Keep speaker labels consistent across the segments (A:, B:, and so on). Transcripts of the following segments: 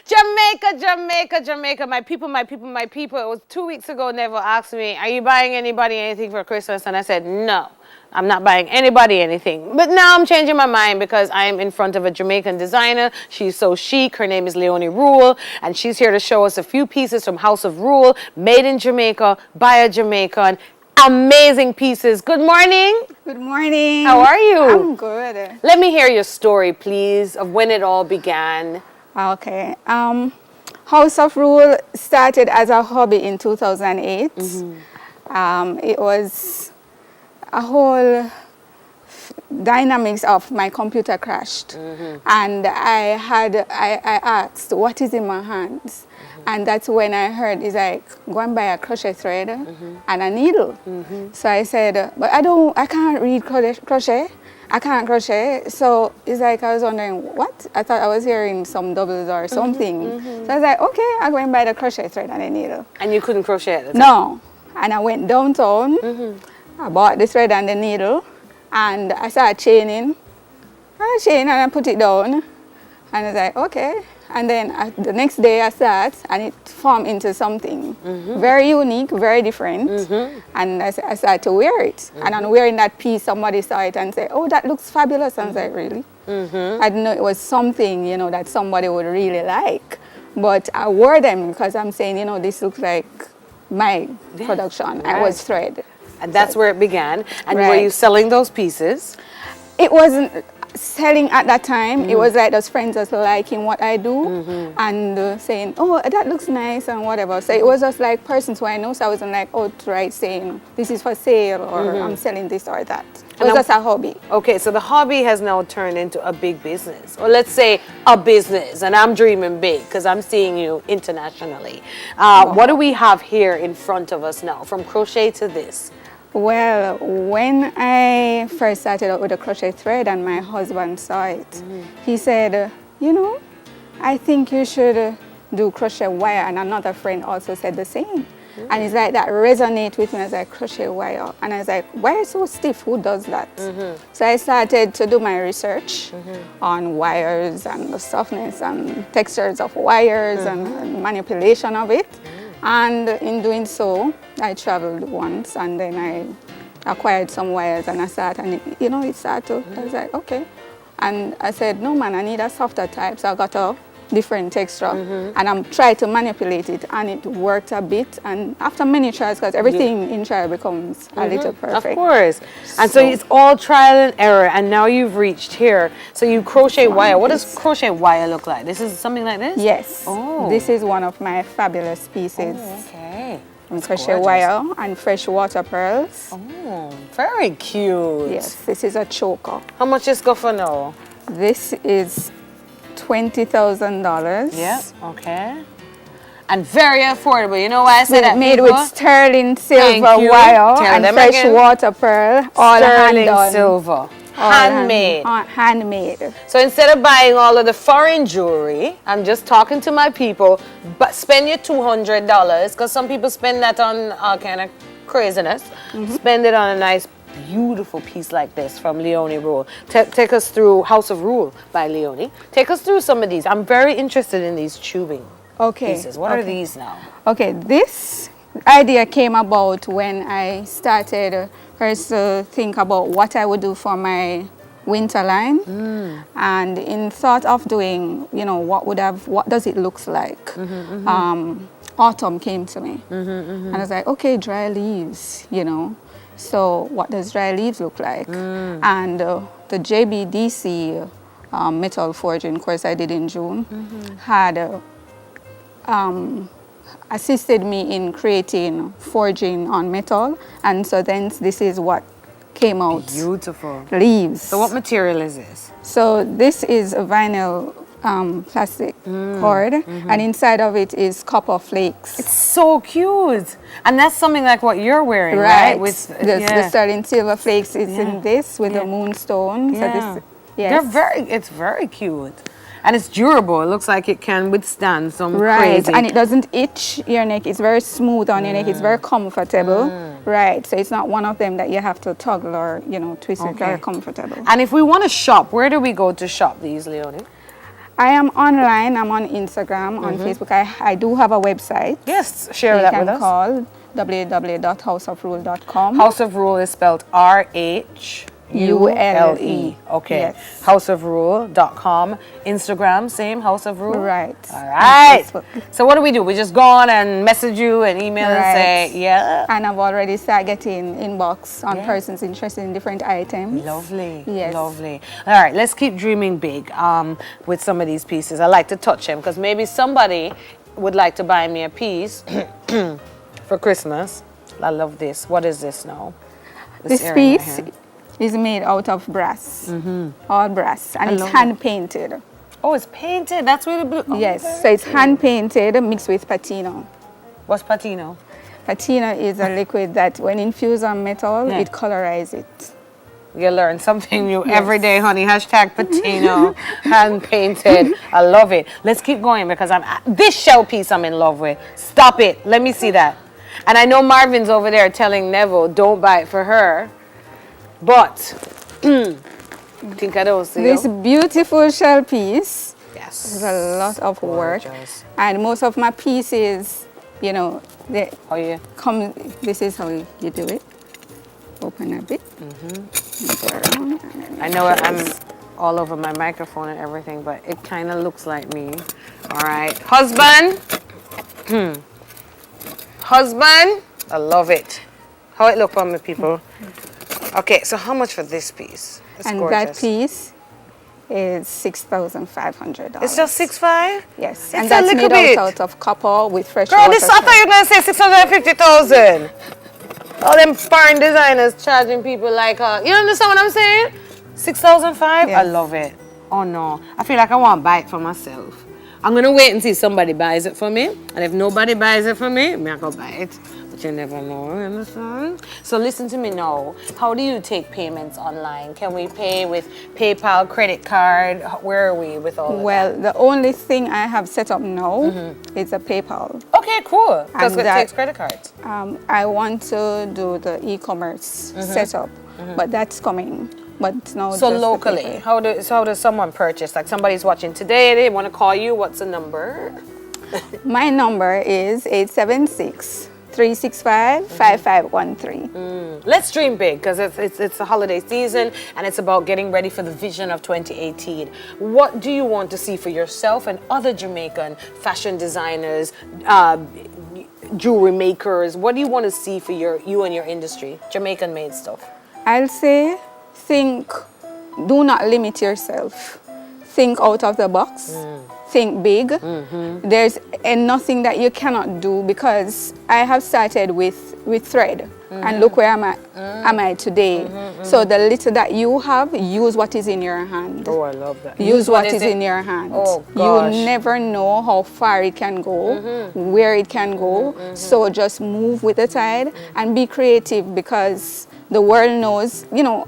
A: Jamaica, Jamaica, Jamaica. My people, my people, my people. It was 2 weeks ago, Neville asked me, are you buying anybody anything for Christmas? And I said, no, I'm not buying anybody anything. But now I'm changing my mind because I'm in front of a Jamaican designer. She's so chic. Her name is Rhule. And she's here to show us a few pieces from House of Rhule, made in Jamaica, by a Jamaican. Amazing pieces. Good morning.
B: Good morning.
A: How are you?
B: I'm good.
A: Let me hear your story, please, of when it all began.
B: Okay. House of Rhule started as a hobby in 2008. It was a whole dynamics of my computer crashed. And I asked, what is in my hands? And that's when I heard, it's like, go and buy a crochet thread and a needle. So I said, but I can't read crochet. I can't crochet. So it's like, I was wondering, what? I thought I was hearing some doubles or something. So I was like, okay, I'll go and buy the crochet thread and a needle.
A: And you couldn't crochet at the time?
B: No. And I went downtown. I bought the thread and the needle. And I started chaining. I chained and I put it down. And I was like, okay. And then the next day I start and it formed into something very unique, very different. And I started to wear it. And on wearing that piece, somebody saw it and said, oh, that looks fabulous. And I was like, really? I didn't know it was something, that somebody would really like. But I wore them because I'm saying, this looks like my production. I was thread.
A: And that's where it began. And were you selling those pieces?
B: It wasn't selling at that time. It was like those friends just liking what I do and saying, oh, that looks nice and whatever. So it was just like persons who I know. So I wasn't like outright saying, this is for sale or I'm selling this or that. It was just a hobby. Okay,
A: so the hobby has now turned into a big business. Or let's say a business. And I'm dreaming big because I'm seeing you internationally. What do we have here in front of us now, from crochet to this?
B: Well, when I first started out with the crochet thread and my husband saw it, he said, I think you should do crochet wire. And another friend also said the same. And it's like that resonate with me as I crochet wire. And I was like, why so stiff? Who does that? So I started to do my research on wires and the softness and textures of wires and manipulation of it. And in doing so, I traveled once and then I acquired some wires and I started, and it started to, I was like, okay. And I said, no man, I need a softer type. So I got a different texture and I'm trying to manipulate it and it worked a bit. And after many tries, because everything in trial becomes a little perfect.
A: Of course. And so it's all trial and error and now you've reached here. So you crochet wire. What does crochet wire look like? This is something like this?
B: Yes. Oh. This is one of my fabulous pieces.
A: Oh, okay.
B: Crochet wire and fresh water pearls.
A: Oh, very cute.
B: Yes, this is a choker.
A: How much is go for now?
B: This is $20,000.
A: Yeah, okay. And very affordable. You know why I said that?
B: Made with sterling silver wire and fresh water pearl. All
A: sterling silver. Handmade.
B: Handmade.
A: So instead of buying all of the foreign jewelry, I'm just talking to my people, but spend your $200 because some people spend that on all kind of craziness. Spend it on a nice, beautiful piece like this from Rhule. Take us through House of Rhule by Leonie. Take us through some of these. I'm very interested in these tubing pieces. What are these now? Okay,
B: this idea came about when I started first to think about what I would do for my winter line. And in thought of doing, what does it look like? Autumn came to me. And I was like, okay, dry leaves, So what does dry leaves look like? And the JBDC metal forging course I did in June had assisted me in creating forging on metal. And so then this is what came out.
A: Beautiful.
B: Leaves.
A: So what material is this?
B: So this is a vinyl plastic cord, and inside of it is copper flakes.
A: It's so cute. And that's something like what you're wearing, right?
B: With the sterling silver flakes is in this with the moonstone.
A: Yeah.
B: So this,
A: it's very cute. And it's durable. It looks like it can withstand some
B: right.
A: crazy.
B: And it doesn't itch your neck. It's very smooth on your neck. It's very comfortable. Right. So it's not one of them that you have to toggle or, twist. It's very comfortable.
A: And if we want to shop, where do we go to shop these, Leonie?
B: I am online. I'm on Instagram, on Facebook. I do have a website.
A: Yes, share that with us.
B: You can call www.houseofrhule.com.
A: House of Rhule is spelled RHULE. Okay.
B: Yes.
A: Houseofrhule.com. Instagram, same, House of Rhule?
B: Right.
A: All right.
B: Facebook.
A: So what do? We just go on and message you and email and say, yeah.
B: And I've already started getting inbox on persons interested in different items.
A: Lovely.
B: Yes.
A: Lovely. All right, let's keep dreaming big with some of these pieces. I like to touch them because maybe somebody would like to buy me a piece for Christmas. I love this. What is this now?
B: This piece is made out of brass, all brass, and it's hand painted.
A: Oh, it's painted. That's really blue. Oh,
B: yes, so it's hand painted mixed with patina.
A: What's patina?
B: Patina is a liquid that, when infused on metal, it colorizes it.
A: You learn something new every day, honey. Hashtag patina, hand painted. I love it. Let's keep going because this shell piece I'm in love with. Stop it. Let me see that. And I know Marvin's over there telling Neville, don't buy it for her. But, think I don't see
B: this beautiful shell piece is a lot of work. And most of my pieces, you know, they come, this is how you do it. Open a bit.
A: I know I'm all over my microphone and everything, but it kind of looks like me. All right. Husband. Husband. I love it. How it look on me, people? Okay, so how much for this piece? It's gorgeous.
B: That piece is $6,500.
A: It's just $6,500?
B: Yes,
A: It's
B: and that's made out of copper with fresh water.
A: Girl, I thought you were going to say $650,000. All them foreign designers charging people like, you understand what I'm saying? $6,500?
B: Yes.
A: I love it. Oh no, I feel like I want to buy it for myself. I'm going to wait and see if somebody buys it for me. And if nobody buys it for me, I'm going to buy it. But you never know, you understand? So listen to me now. How do you take payments online? Can we pay with PayPal, credit card? Where are we with all of that?
B: Well, the only thing I have set up now is a PayPal.
A: Okay, cool. Because it takes credit cards.
B: I want to do the e-commerce setup, but that's coming. But now
A: so locally, how does someone purchase? Like somebody's watching today, they want to call you. What's the number?
B: My number is 876-365-5513.
A: Let's dream big because it's the holiday season and it's about getting ready for the vision of 2018. What do you want to see for yourself and other Jamaican fashion designers, jewelry makers? What do you want to see for you and your industry, Jamaican made stuff?
B: I'll say, do not limit yourself. Think out of the box. Think big. There's nothing that you cannot do, because I have started with thread, and look where am I today. So the little that you have, use what is in your hand.
A: Oh, I love that.
B: Use what is in your hand.
A: Oh, gosh.
B: You never know how far it can go, where it can go. So just move with the tide and be creative, because the world knows, you know,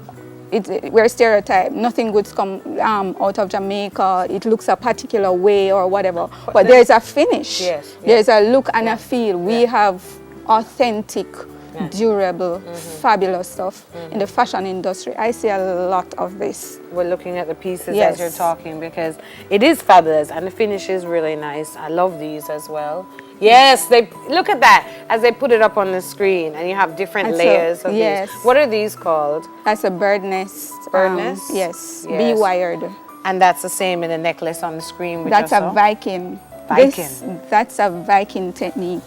B: we're stereotyped. Nothing good's come out of Jamaica. It looks a particular way or whatever. But there's a finish.
A: Yes.
B: There's a look and a feel. We have authentic, durable, fabulous stuff in the fashion industry. I see a lot of this.
A: We're looking at the pieces as you're talking, because it is fabulous and the finish is really nice. I love these as well. Yes, look at that as they put it up on the screen, and you have different layers of these. What are these called?
B: That's a bird nest.
A: Bird nest?
B: Yes, bee-wired.
A: And that's the same in the necklace on the screen.
B: That's a Viking. That's a Viking technique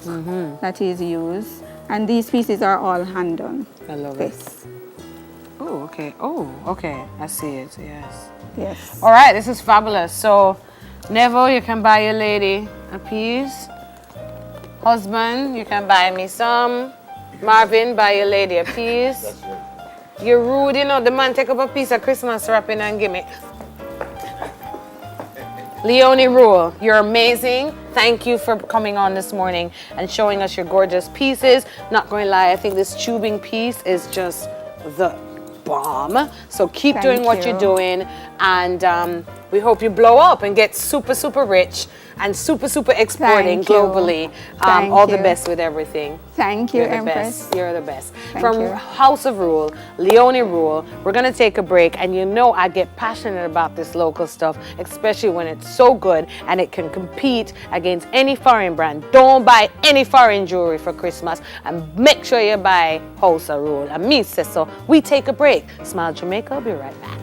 B: that is used. And these pieces are all hand done.
A: I love it. Oh, okay. Oh, okay. I see it. Yes.
B: Yes.
A: All right. This is fabulous. So, Neville, you can buy your lady a piece. Husband, you can buy me some. Marvin, buy your lady a piece.
C: That's right.
A: You're rude, you know. The man take up a piece of Christmas wrapping and give me. Leonie Rhule, you're amazing. Thank you for coming on this morning and showing us your gorgeous pieces. Not going to lie, I think this tubing piece is just the bomb. So keep doing what you're doing, and We hope you blow up and get super, super rich and super, super exporting
B: Thank you.
A: globally.
B: Thank
A: All the
B: you.
A: best with everything.
B: Thank you,
A: You're the
B: Empress.
A: best. You're the best.
B: Thank
A: From
B: you.
A: House of Rhule, Leonie Rhule, we're going to take a break. And you know I get passionate about this local stuff, especially when it's so good and it can compete against any foreign brand. Don't buy any foreign jewelry for Christmas, and make sure you buy House of Rhule. And me says so. We take a break. Smile Jamaica, I'll be right back.